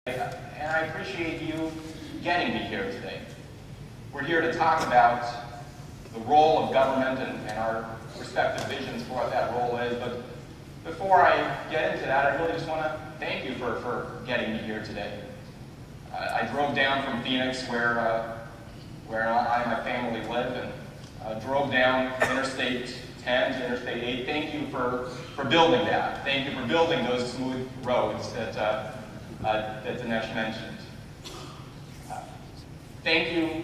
And I appreciate you getting me here today. We're here to talk about the role of government and our respective visions for what that role is. But before I get into that, I really just want to thank you for getting me here today. I drove down from Phoenix, where I and my family live, and drove down Interstate 10 to Interstate 8. Thank you for building that. Thank you for building those smooth roads that Dinesh mentioned. Thank you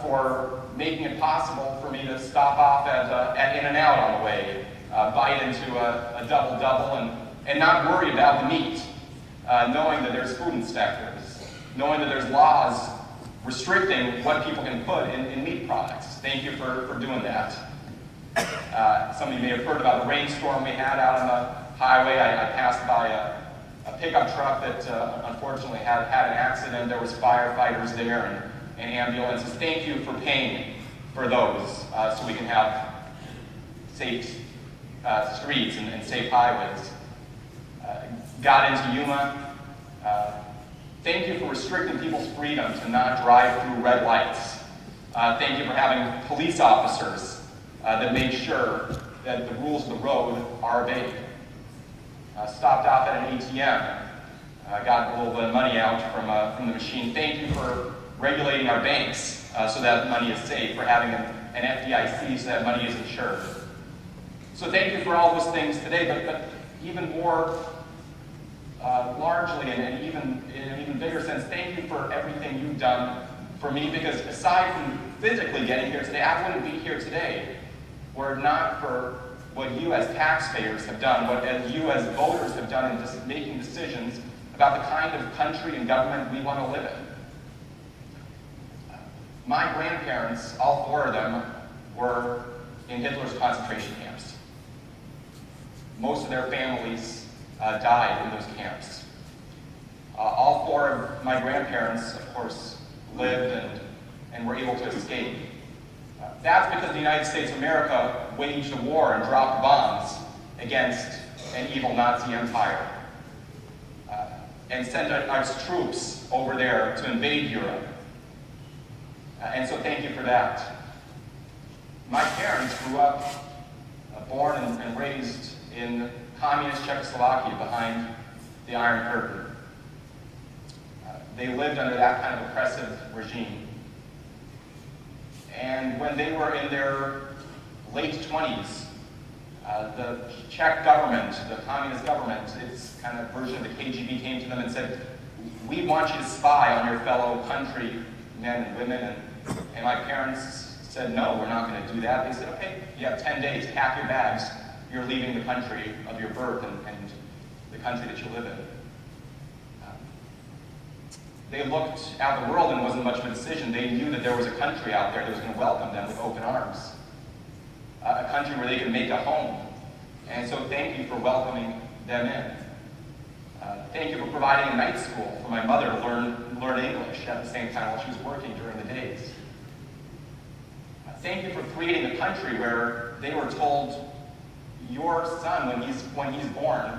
for making it possible for me to stop off at In-N-Out on the way, bite into a double-double, and not worry about the meat, knowing that there's food inspectors, knowing that there's laws restricting what people can put in meat products. Thank you for doing that. Some of you may have heard about the rainstorm we had out on the highway. I passed by a pickup truck that unfortunately had an accident. There was firefighters there and ambulances. Thank you for paying for those so we can have safe streets and safe highways. Got into Yuma. Thank you for restricting people's freedom to not drive through red lights. Thank you for having police officers that make sure that the rules of the road are obeyed. Stopped off at an ATM, got a little bit of money out from the machine. Thank you for regulating our banks so that money is safe, for having an FDIC so that money is insured. So thank you for all those things today, but even more largely and even in an even bigger sense, thank you for everything you've done for me, because aside from physically getting here today, I wouldn't be here today were it not for what you as taxpayers have done, what you as voters have done in just making decisions about the kind of country and government we want to live in. My grandparents, all four of them, were in Hitler's concentration camps. Most of their families died in those camps. All four of my grandparents, of course, lived and were able to escape. That's because the United States of America waged a war and dropped bombs against an evil Nazi empire and sent its troops over there to invade Europe. And so thank you for that. My parents grew up born and raised in communist Czechoslovakia behind the Iron Curtain. They lived under that kind of oppressive regime. And when they were in their late 20s, the Czech government, the communist government, its kind of version of the KGB, came to them and said, "We want you to spy on your fellow countrymen and women." And my parents said, "No, we're not going to do that." They said, "Okay, you have 10 days, pack your bags. You're leaving the country of your birth and the country that you live in." They looked at the world and it wasn't much of a decision. They knew that there was a country out there that was going to welcome them with open arms. A country where they could make a home. And so thank you for welcoming them in. Thank you for providing a night school for my mother to learn English at the same time while she was working during the days. Thank you for creating a country where they were told, your son, when he's born,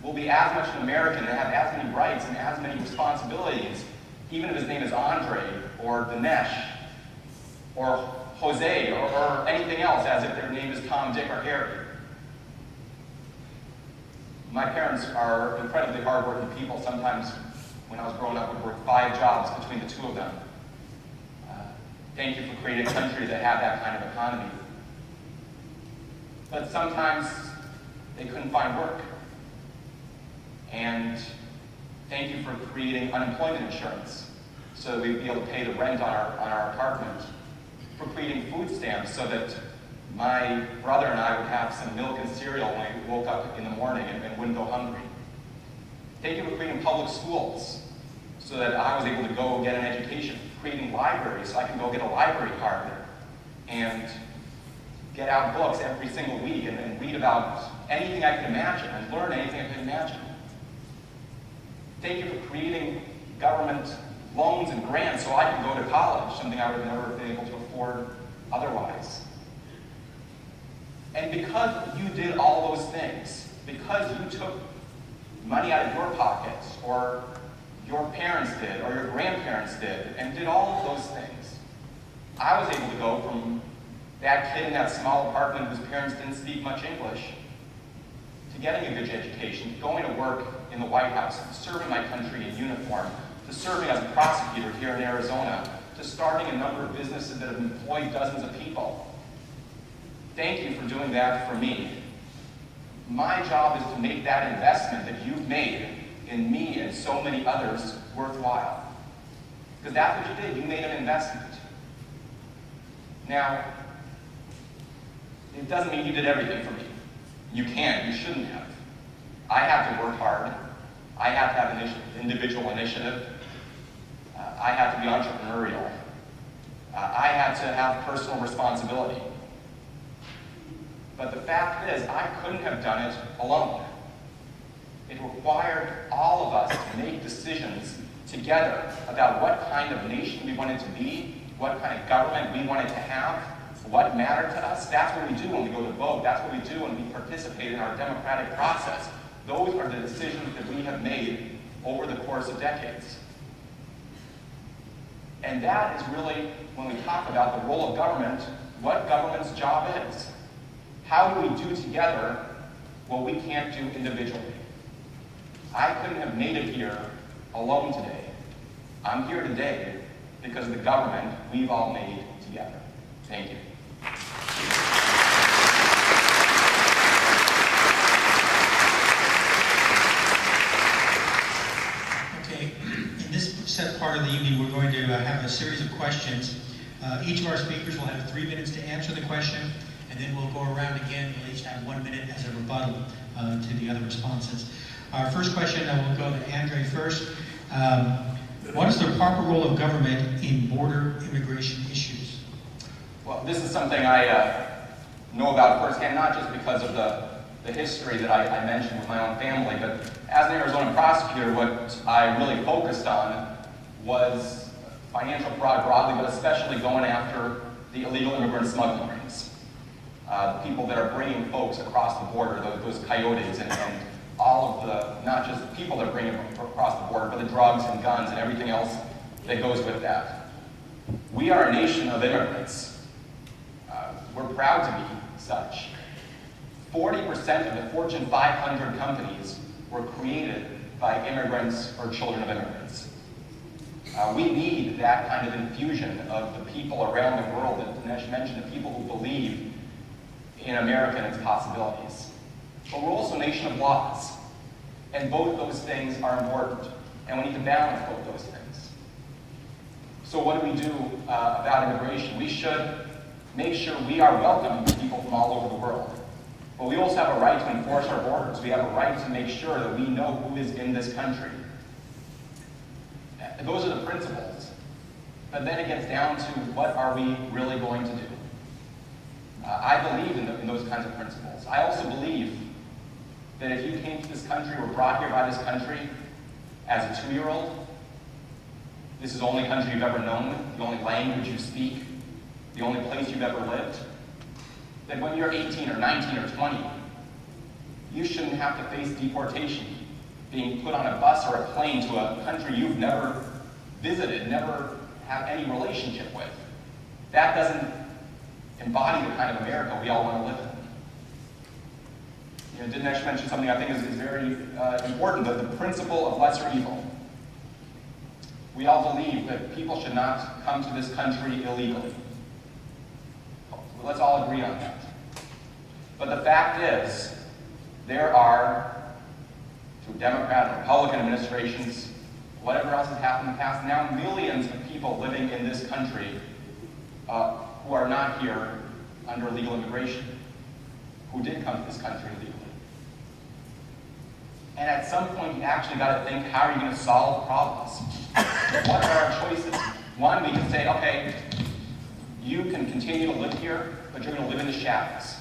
will be as much an American and have as many rights and as many responsibilities, even if his name is Andre or Dinesh or Jose or anything else, as if their name is Tom, Dick, or Harry. My parents are incredibly hardworking people. Sometimes when I was growing up, we worked 5 jobs between the two of them. Thank you for creating a country that had that kind of economy. But sometimes they couldn't find work. And thank you for creating unemployment insurance so that we'd be able to pay the rent on our apartment. For creating food stamps so that my brother and I would have some milk and cereal when we woke up in the morning and wouldn't go hungry. Thank you for creating public schools so that I was able to go get an education. Creating libraries so I can go get a library card and get out books every single week and read about anything I can imagine and learn anything I can imagine. Thank you for creating government loans and grants so I can go to college, something I would have never been able to afford otherwise. And because you did all those things, because you took money out of your pockets or your parents' parents did or your grandparents did, and did all of those things. I was able to go from that kid in that small apartment whose parents didn't speak much English to getting a good education, to going to work in the White House, to serving my country in uniform, to serving as a prosecutor here in Arizona, to starting a number of businesses that have employed dozens of people. Thank you for doing that for me. My job is to make that investment that you've made in me and so many others worthwhile. Because that's what you did. You made an investment. Now, it doesn't mean you did everything for me. You can't. You shouldn't have. I have to work hard. I have to have individual initiative. I have to be entrepreneurial. I had to have personal responsibility. But the fact is, I couldn't have done it alone. It required all of us to make decisions together about what kind of nation we wanted to be, what kind of government we wanted to have, what mattered to us. That's what we do when we go to vote. That's what we do when we participate in our democratic process. Those are the decisions that we have made over the course of decades. And that is really, when we talk about the role of government, what government's job is. How do we do together what we can't do individually? I couldn't have made it here alone today. I'm here today because of the government we've all made together. Thank you. Okay, in this set part of the evening, we're going to have a series of questions. Each of our speakers will have 3 minutes to answer the question, and then we'll go around again. We'll each have 1 minute as a rebuttal to the other responses. Our first question, we'll go to Andre first. What is the proper role of government in border immigration issues? Well, this is something I know about firsthand, not just because of the history that I mentioned with my own family, but as an Arizona prosecutor, what I really focused on was financial fraud broadly, but especially going after the illegal immigrant smuggling rings. The people that are bringing folks across the border, those coyotes, and all of the, not just the people that are bringing them across the border, but the drugs and guns and everything else that goes with that. We are a nation of immigrants. We're proud to be such. 40% of the Fortune 500 companies were created by immigrants or children of immigrants. We need that kind of infusion of the people around the world that Dinesh mentioned, the people who believe in America and its possibilities. But we're also a nation of laws, and both those things are important, and we need to balance both those things. So what do we do about immigration? We should make sure we are welcoming people from all over the world. But we also have a right to enforce our borders. We have a right to make sure that we know who is in this country. Those are the principles. But then it gets down to what are we really going to do? I believe in those kinds of principles. I also believe that if you came to this country, were brought here by this country as a 2-year-old, this is the only country you've ever known, the only language you speak, the only place you've ever lived, then when you're 18 or 19 or 20, you shouldn't have to face deportation, being put on a bus or a plane to a country you've never visited, never have any relationship with. That doesn't embody the kind of America we all want to live in. Dinesh mentioned something I think is very important, the principle of lesser evil. We all believe that people should not come to this country illegally. Let's all agree on that. But the fact is, there are, through Democrat and Republican administrations, whatever else has happened in the past, now millions of people living in this country who are not here under illegal immigration, who did come to this country illegally. And at some point, you actually got to think, how are you going to solve problems? What are our choices? One, we can say, okay, you can continue to live here, but you're going to live in the shadows.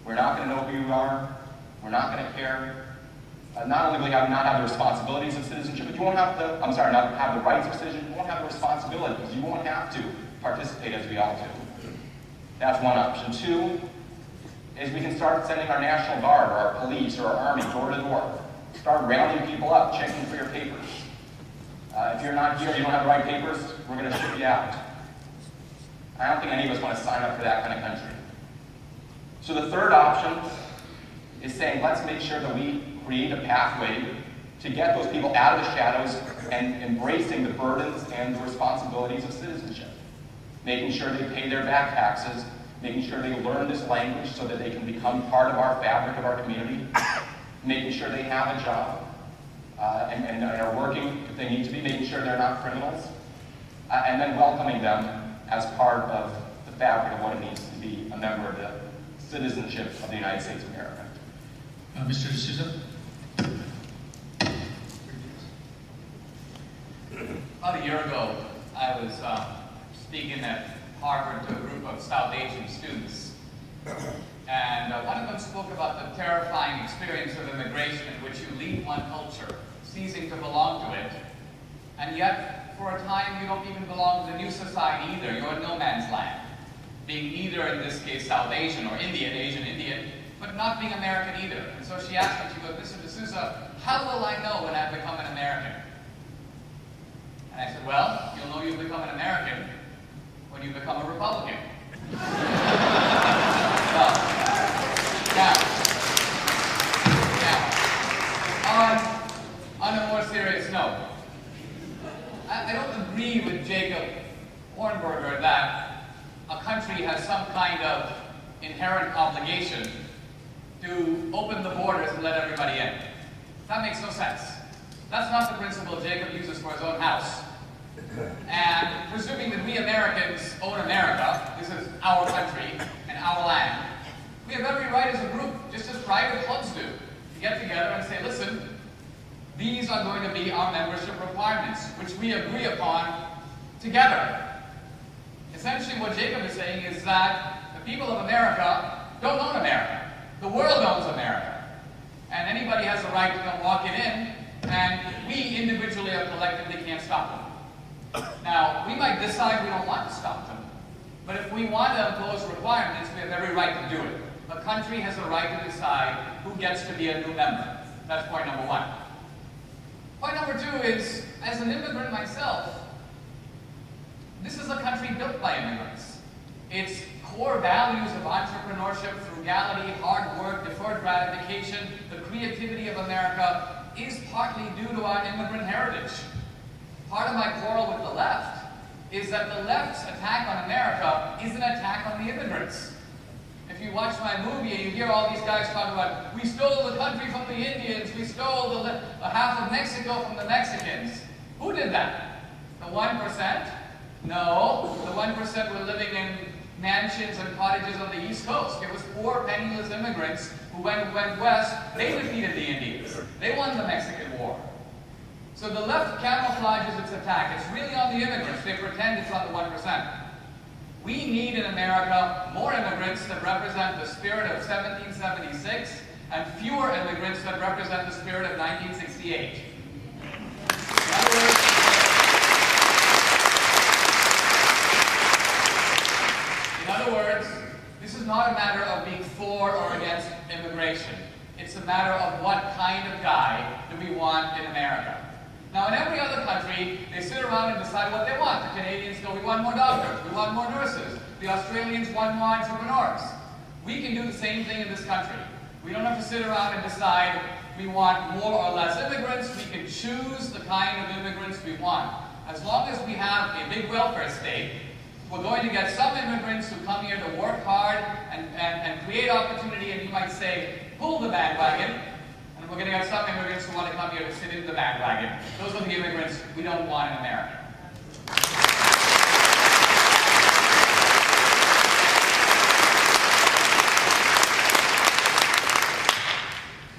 We're not going to know who you are. We're not going to care. Not only will you not have the responsibilities of citizenship, but you won't have the, not have the rights of citizenship, you won't have the responsibilities. You won't have to participate as we all do. That's one option. Two is we can start sending our National Guard or our police or our Army door to door. Start rounding people up, checking for your papers. If you're not here, you don't have the right papers, we're going to ship you out. I don't think any of us want to sign up for that kind of country. So the third option is saying, let's make sure that we create a pathway to get those people out of the shadows and embracing the burdens and the responsibilities of citizenship. Making sure they pay their back taxes, making sure they learn this language so that they can become part of our fabric of our community, making sure they have a job, and are working if they need to be, making sure they're not criminals, and then welcoming them as part of the fabric of what it means to be a member of the citizenship of the United States of America. Mr. D'Souza? About a year ago, I was speaking at Harvard to a group of South Asian students. And one of them spoke about the terrifying experience of immigration in which you leave one culture, ceasing to belong to it, and yet, for a time, you don't even belong to the new society either. You're in no man's land. Being either, in this case, South Asian or Indian, Asian Indian, but not being American either. And so she asked me, she goes, Mr. D'Souza, how will I know when I've become an American? And I said, well, you'll know you've become an American when you become a Republican. On a more serious note, I don't agree with Jacob Hornberger that a country has some kind of inherent obligation to open the borders and let everybody in. That makes no sense. That's not the principle Jacob uses for his own house. And presuming that we Americans own America, this is our country and our land, we have every right as a group, just as private clubs do, to get together and say, listen, these are going to be our membership requirements, which we agree upon together. Essentially what Jacob is saying is that the people of America don't own America. The world owns America. And anybody has a right to come walking in, and we individually or collectively can't stop them. Now, we might decide we don't want to stop them, but if we want to impose requirements, we have every right to do it. A country has a right to decide who gets to be a new member. That's point number one. Point number two is, as an immigrant myself, this is a country built by immigrants. Its core values of entrepreneurship, frugality, hard work, deferred gratification, the creativity of America is partly due to our immigrant heritage. Part of my quarrel with the left is that the left's attack on America is an attack on the immigrants. If you watch my movie and you hear all these guys talk about, we stole the country from the Indians, we stole half of Mexico from the Mexicans. Who did that? The 1%? No, the 1% were living in mansions and cottages on the East Coast. It was poor, penniless immigrants who went west. They defeated the Indians. They won the Mexican War. So the left camouflages its attack. It's really on the immigrants. They pretend it's on the 1%. We need in America more immigrants that represent the spirit of 1776 and fewer immigrants that represent the spirit of 1968. In other words, this is not a matter of being for or against immigration. It's a matter of what kind of guy do we want in America. Now, in every other country, they sit around and decide what they want. The Canadians go, we want more doctors, we want more nurses. The Australians want more entrepreneurs. We can do the same thing in this country. We don't have to sit around and decide we want more or less immigrants. We can choose the kind of immigrants we want. As long as we have a big welfare state, we're going to get some immigrants who come here to work hard and create opportunity, and you might say, pull the bandwagon. And we're going to get some immigrants who want to come here to sit in the bandwagon. Those are the immigrants we don't want in America.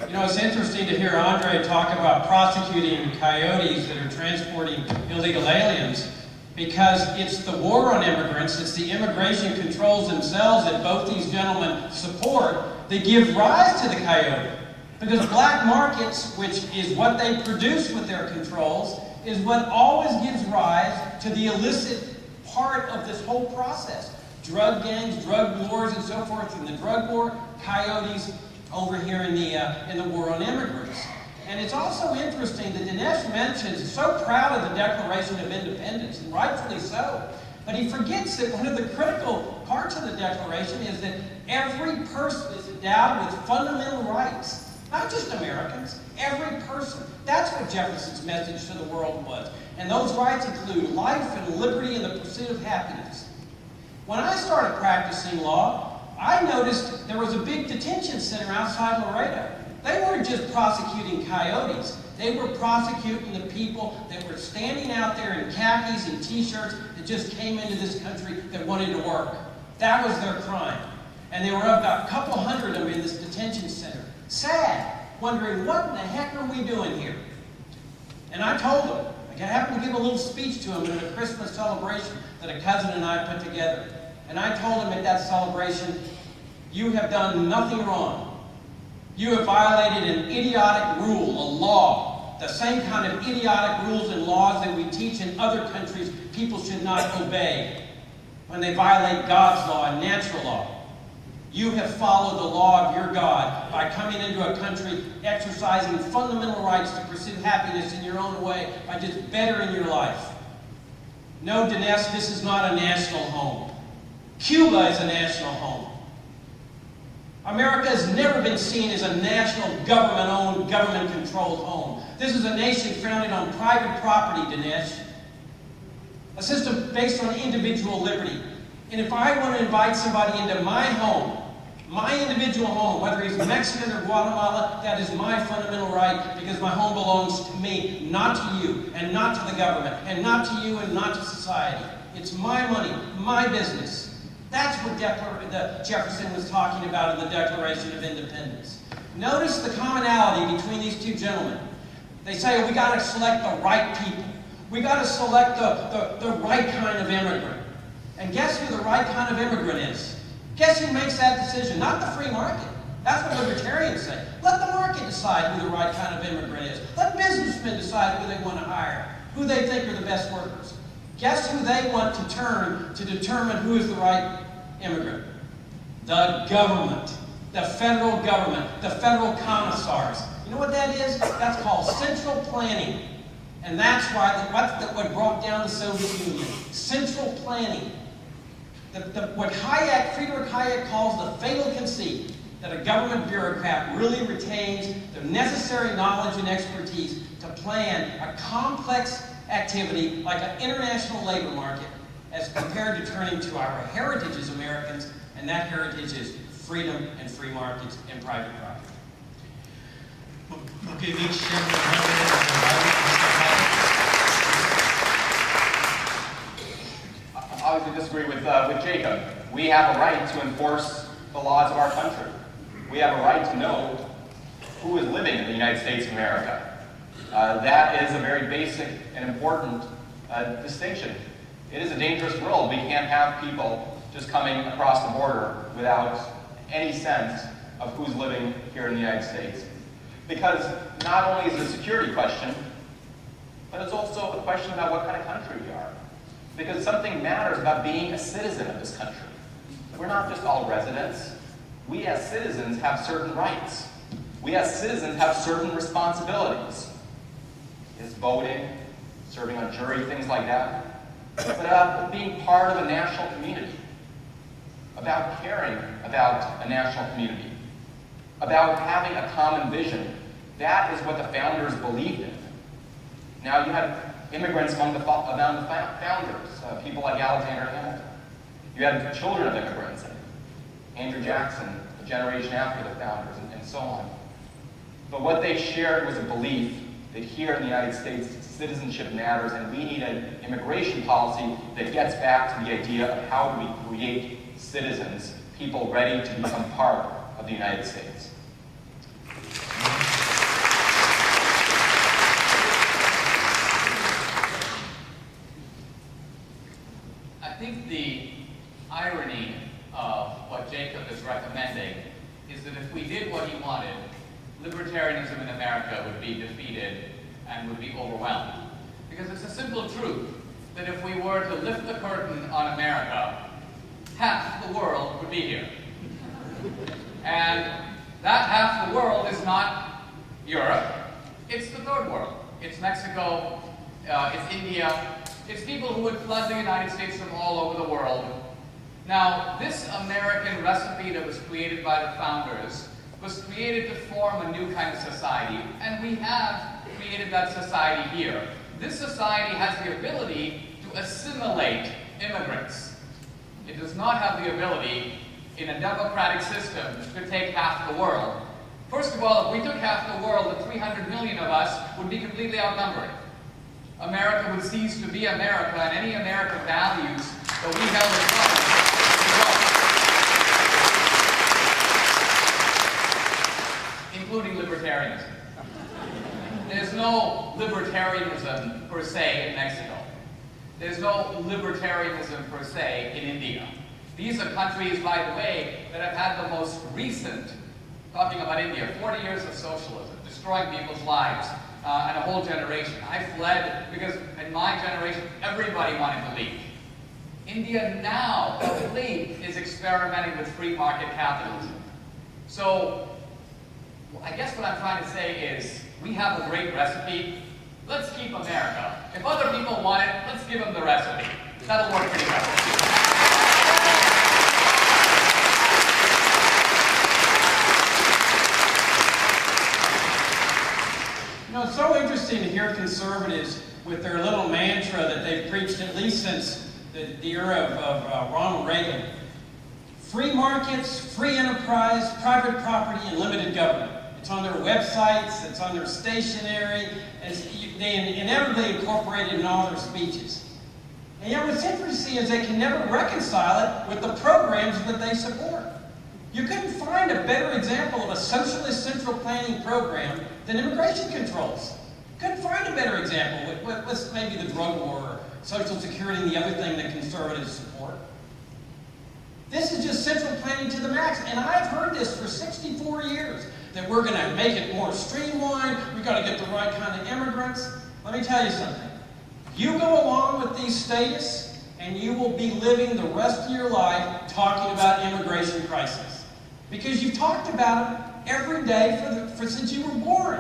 You know, it's interesting to hear Andre talk about prosecuting coyotes that are transporting illegal aliens, because it's the war on immigrants, it's the immigration controls themselves that both these gentlemen support that give rise to the coyote. Because black markets, which is what they produce with their controls, is what always gives rise to the illicit part of this whole process. Drug gangs, drug wars, and so forth in the drug war, coyotes over here in the war on immigrants. And it's also interesting that Dinesh mentions, so proud of the Declaration of Independence, and rightfully so, but he forgets that one of the critical parts of the Declaration is that every person is endowed with fundamental rights. Not just Americans, every person. That's what Jefferson's message to the world was. And those rights include life and liberty and the pursuit of happiness. When I started practicing law, I noticed there was a big detention center outside Laredo. They weren't just prosecuting coyotes. They were prosecuting the people that were standing out there in khakis and t-shirts that just came into this country that wanted to work. That was their crime. And there were about a couple hundred of them in this detention center. Sad, wondering what in the heck are we doing here? And I told them, I happened to give a little speech to them in a Christmas celebration that a cousin and I put together. And I told them at that celebration, you have done nothing wrong. You have violated an idiotic rule, a law, the same kind of idiotic rules and laws that we teach in other countries people should not obey when they violate God's law and natural law. You have followed the law of your God by coming into a country exercising fundamental rights to pursue happiness in your own way by just bettering your life. No, Dinesh, this is not a national home. Cuba is a national home. America has never been seen as a national government-owned, government-controlled home. This is a nation founded on private property, Dinesh. A system based on individual liberty. And if I want to invite somebody into my home, my individual home, whether he's Mexican or Guatemala, that is my fundamental right because my home belongs to me, not to you, and not to the government, and not to you, and not to society. It's my money, my business. That's what Jefferson was talking about in the Declaration of Independence. Notice the commonality between these two gentlemen. They say, we got to select the right people. We got to select the right kind of immigrant. And guess who the right kind of immigrant is? Guess who makes that decision? Not the free market. That's what libertarians say. Let the market decide who the right kind of immigrant is. Let businessmen decide who they want to hire, who they think are the best workers. Guess who they want to turn to determine who is the right immigrant? The government. The federal government. The federal commissars. You know what that is? That's called central planning. And that's why what brought down the Soviet Union. Central planning. What Friedrich Hayek calls the fatal conceit, that a government bureaucrat really retains the necessary knowledge and expertise to plan a complex activity like an international labor market as compared to turning to our heritage as Americans, and that heritage is freedom and free markets and private property. We'll give each gentleman 1 minute of the I would disagree with Jacob. We have a right to enforce the laws of our country. We have a right to know who is living in the United States of America. That is a very basic and important distinction. It is a dangerous world. We can't have people just coming across the border without any sense of who's living here in the United States. Because not only is it a security question, but it's also a question about what kind of country we are. Because something matters about being a citizen of this country. We're not just all residents. We as citizens have certain rights. We as citizens have certain responsibilities. Is voting, serving on jury, things like that. But about being part of a national community. About caring about a national community. About having a common vision. That is what the founders believed in. Now you had immigrants among the founders, people like Alexander Hamilton. You had children of immigrants, Andrew Jackson, the generation after the founders, and so on. But what they shared was a belief that here in the United States, citizenship matters, and we need an immigration policy that gets back to the idea of how we create citizens, people ready to become part of the United States. I think the irony of what Jacob is recommending is that if we did what he wanted, libertarianism in America would be defeated and would be overwhelmed. Because it's a simple truth that if we were to lift the curtain on America, half the world would be here. And that half the world is not Europe, It's the third world. It's Mexico, it's India, it's people who would flood the United States from all over the world. Now, this American recipe that was created by the founders was created to form a new kind of society, and we have created that society here. This society has the ability to assimilate immigrants. It does not have the ability in a democratic system to take half the world. First of all, if we took half the world, the 300 million of us would be completely outnumbered. America would cease to be America, and any American values that we held as common, including libertarianism. There's no libertarianism per se in Mexico. There's no libertarianism per se in India. These are countries, by the way, that have had the most recent, talking about India, 40 years of socialism, destroying people's lives, and a whole generation. I fled because in my generation, everybody wanted to leave. India now, I believe, is experimenting with free market capitalism. So, I guess what I'm trying to say is, we have a great recipe. Let's keep America. If other people want it, let's give them the recipe. That'll work pretty well. You know, it's so interesting to hear conservatives with their little mantra that they've preached at least since the era of Ronald Reagan. Free markets, free enterprise, private property, and limited government. It's on their websites, it's on their stationery, they inevitably incorporate it in all their speeches. And yet what's interesting is they can never reconcile it with the programs that they support. You couldn't find a better example of a socialist central planning program than immigration controls. Couldn't find a better example with maybe the drug war or Social Security and the other thing that conservatives support. This is just central planning to the max, and I've heard this for 64 years, that we're going to make it more streamlined, we've got to get the right kind of immigrants. Let me tell you something. You go along with these status, and you will be living the rest of your life talking about immigration crisis. Because you've talked about it every day since you were born.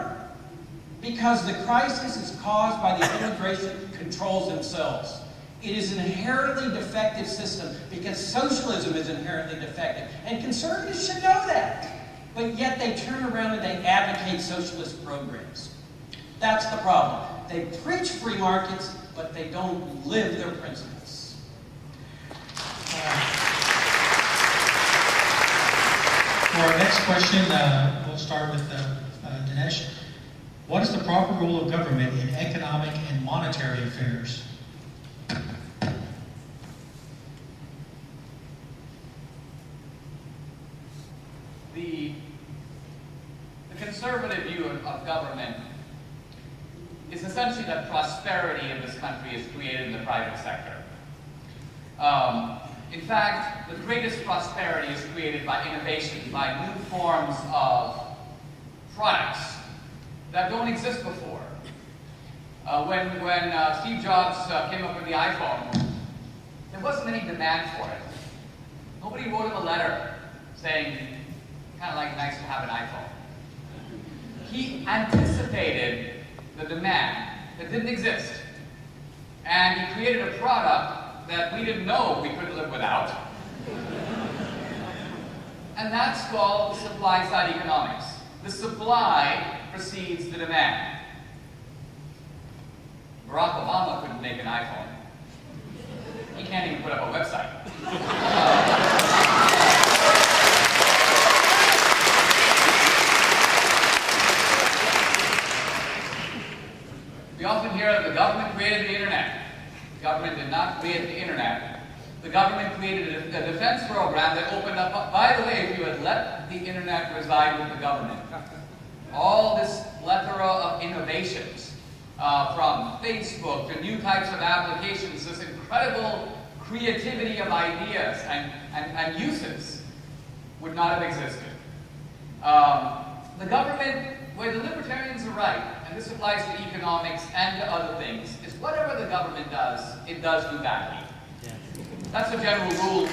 Because the crisis is caused by the immigration controls themselves. It is an inherently defective system because socialism is inherently defective. And conservatives should know that. But yet they turn around and they advocate socialist programs. That's the problem. They preach free markets, but they don't live their principles. For our next question, we'll start with Dinesh. What is the proper role of government in economic and monetary affairs? The conservative view of government is essentially that prosperity in this country is created in the private sector. In fact, the greatest prosperity is created by innovation, by new forms of products that don't exist before. When Steve Jobs came up with the iPhone, there wasn't any demand for it. Nobody wrote him a letter saying, kind of like nice to have an iPhone. He anticipated the demand that didn't exist. And he created a product that we didn't know we could live without. And that's called supply-side economics. The supply precedes the demand. Barack Obama couldn't make an iPhone. He can't even put up a website. We often hear that the government created the internet. The government did not create the internet. The government created a defense program that opened up, by the way, if you had let the internet reside with the government, all this plethora of innovations, from Facebook to new types of applications, this incredible creativity of ideas and uses would not have existed. The government, where the libertarians are right, and this applies to economics and to other things, is whatever the government does, it does do badly. Yeah. That's a general rule.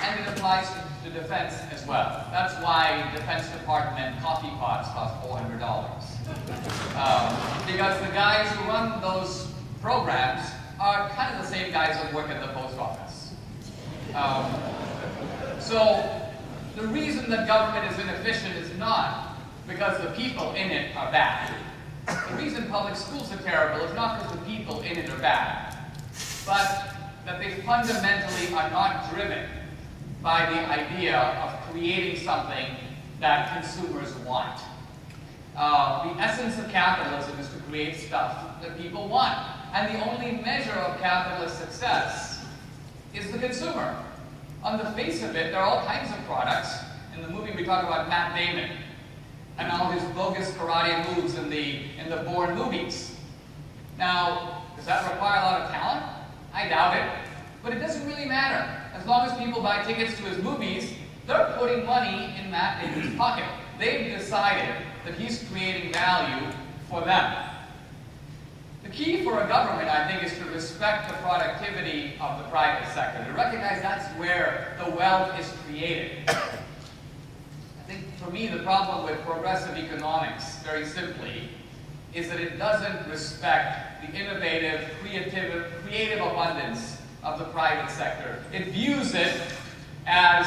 And it applies to to defense as well. That's why Defense Department coffee pots cost $400. Because the guys who run those programs are kind of the same guys who work at the post office. So the reason that government is inefficient is not because the people in it are bad. The reason public schools are terrible is not because the people in it are bad, but that they fundamentally are not driven by the idea of creating something that consumers want. The essence of capitalism is to create stuff that people want. And the only measure of capitalist success is the consumer. On the face of it, there are all kinds of products. In the movie, we talk about Matt Damon and all his bogus karate moves in the Bourne movies. Now, does that require a lot of talent? I doubt it. But it doesn't really matter. As long as people buy tickets to his movies, they're putting money in Matt Damon's pocket. They've decided that he's creating value for them. The key for a government, I think, is to respect the productivity of the private sector, to recognize that's where the wealth is created. I think, for me, the problem with progressive economics, very simply, is that it doesn't respect the innovative, creative abundance of the private sector. It views it as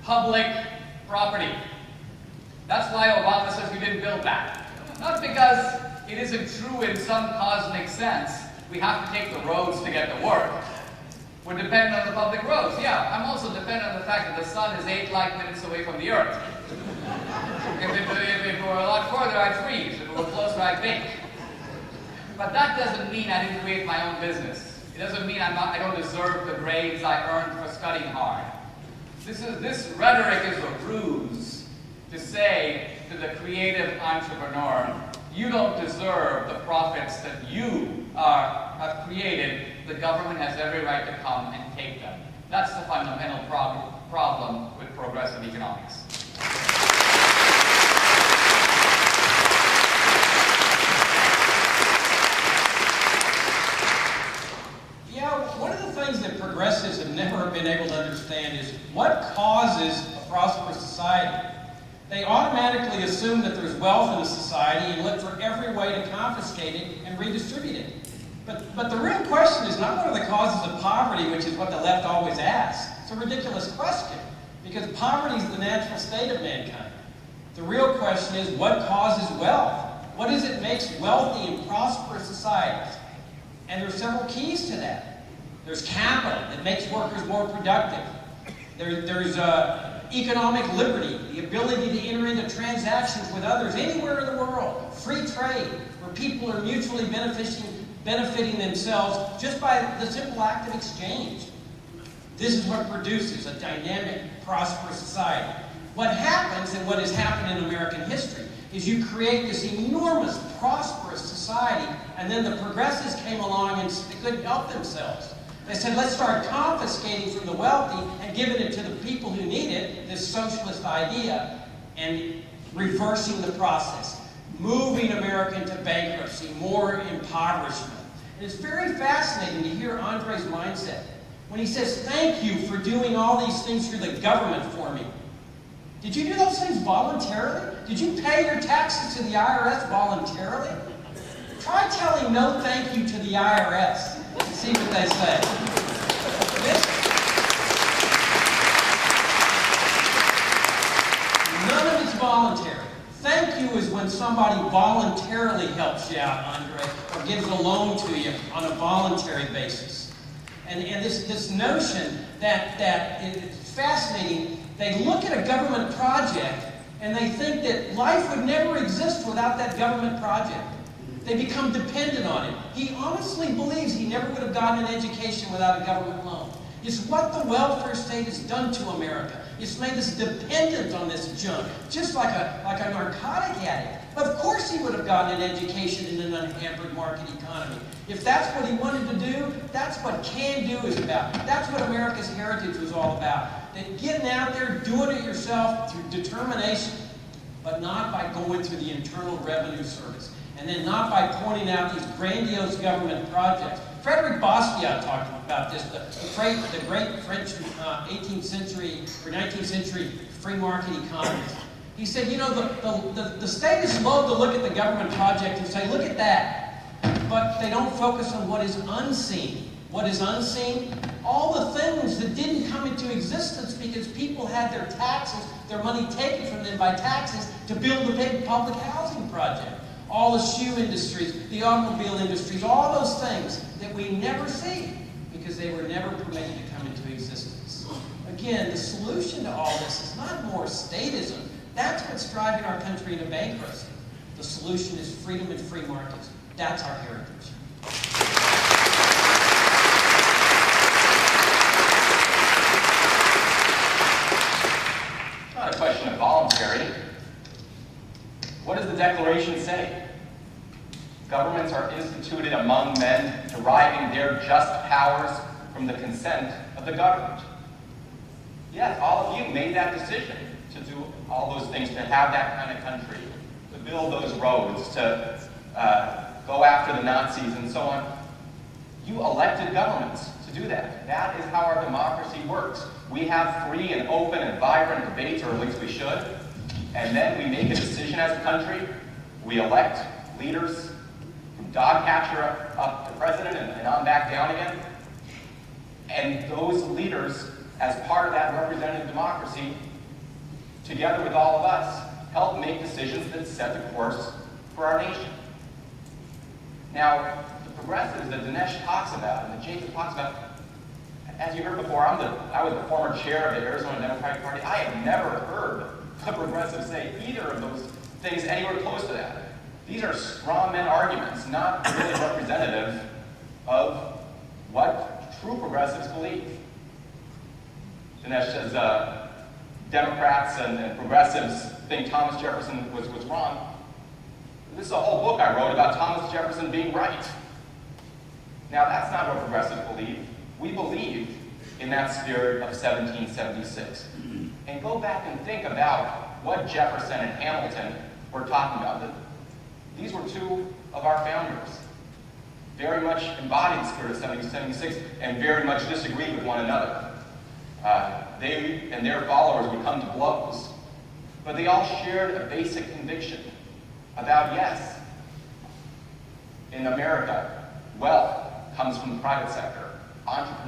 public property. That's why Obama says we didn't build that. Not because it isn't true in some cosmic sense. We have to take the roads to get to work. We're dependent on the public roads. Yeah, I'm also dependent on the fact that the sun is 8 light minutes away from the earth. If it were a lot further, I'd freeze. If it were closer, I'd bake. But that doesn't mean I didn't create my own business. It doesn't mean I don't deserve the grades I earned for studying hard. This rhetoric is a ruse to say to the creative entrepreneur, you don't deserve the profits that you have created. The government has every right to come and take them. That's the fundamental problem with progressive economics. One of the things that progressives have never been able to understand is what causes a prosperous society. They automatically assume that there's wealth in a society and look for every way to confiscate it and redistribute it. But the real question is not what are the causes of poverty, which is what the left always asks. It's a ridiculous question, because poverty is the natural state of mankind. The real question is what causes wealth? What is it makes wealthy and prosperous societies? And there are several keys to that. There's capital that makes workers more productive. There's economic liberty, the ability to enter into transactions with others anywhere in the world. Free trade, where people are mutually benefiting themselves just by the simple act of exchange. This is what produces a dynamic, prosperous society. What happens, and what has happened in American history, is you create this enormous, prosperous society, and then the progressives came along and they couldn't help themselves. They said, let's start confiscating from the wealthy and giving it to the people who need it, this socialist idea, and reversing the process, moving America into bankruptcy, more impoverishment. And it's very fascinating to hear Andre's mindset when he says, thank you for doing all these things through the government for me. Did you do those things voluntarily? Did you pay your taxes to the IRS voluntarily? Try telling no thank you to the IRS and see what they say. None of it's voluntary. Thank you is when somebody voluntarily helps you out, Andre, or gives a loan to you on a voluntary basis. And this notion that it's fascinating. They look at a government project and they think that life would never exist without that government project. They become dependent on it. He honestly believes he never would have gotten an education without a government loan. It's what the welfare state has done to America. It's made us dependent on this junk, just like a narcotic addict. Of course he would have gotten an education in an unhampered market economy. If that's what he wanted to do, that's what can do is about. That's what America's heritage was all about. That getting out there, doing it yourself through determination, but not by going through the Internal Revenue Service. And then not by pointing out these grandiose government projects. Frederick Bastiat talked about this, the great French 18th century or 19th century free market economist. He said, you know, the statists love to look at the government project and say, look at that. But they don't focus on what is unseen. What is unseen? All the things that didn't come into existence because people had their taxes, their money taken from them by taxes to build the big public housing project. All the shoe industries, the automobile industries, all those things that we never see because they were never permitted to come into existence. Again, the solution to all this is not more statism. That's what's driving our country into bankruptcy. The solution is freedom and free markets. That's our heritage. It's not a question of voluntary. What does the Declaration say? Governments are instituted among men, deriving their just powers from the consent of the governed. Yes, all of you made that decision to do all those things, to have that kind of country, to build those roads, to go after the Nazis and so on. You elected governments to do that. That is how our democracy works. We have free and open and vibrant debates, or at least we should. And then we make a decision as a country. We elect leaders from dog catcher up to president and on back down again. And those leaders, as part of that representative democracy, together with all of us, help make decisions that set the course for our nation. Now, the progressives that Dinesh talks about and that Jacob talks about, as you heard before, I was the former chair of the Arizona Democratic Party. I have never heard a progressive say either of those things anywhere close to that. These are straw man arguments, not really representative of what true progressives believe. Dinesh says Democrats and progressives think Thomas Jefferson was wrong. This is a whole book I wrote about Thomas Jefferson being right. Now, that's not what progressives believe. We believe in that spirit of 1776. And go back and think about what Jefferson and Hamilton were talking about. These were two of our founders. Very much embodied the spirit of 1776 and very much disagreed with one another. They and their followers would come to blows. But they all shared a basic conviction about, yes, in America, wealth comes from the private sector. Entrepreneurs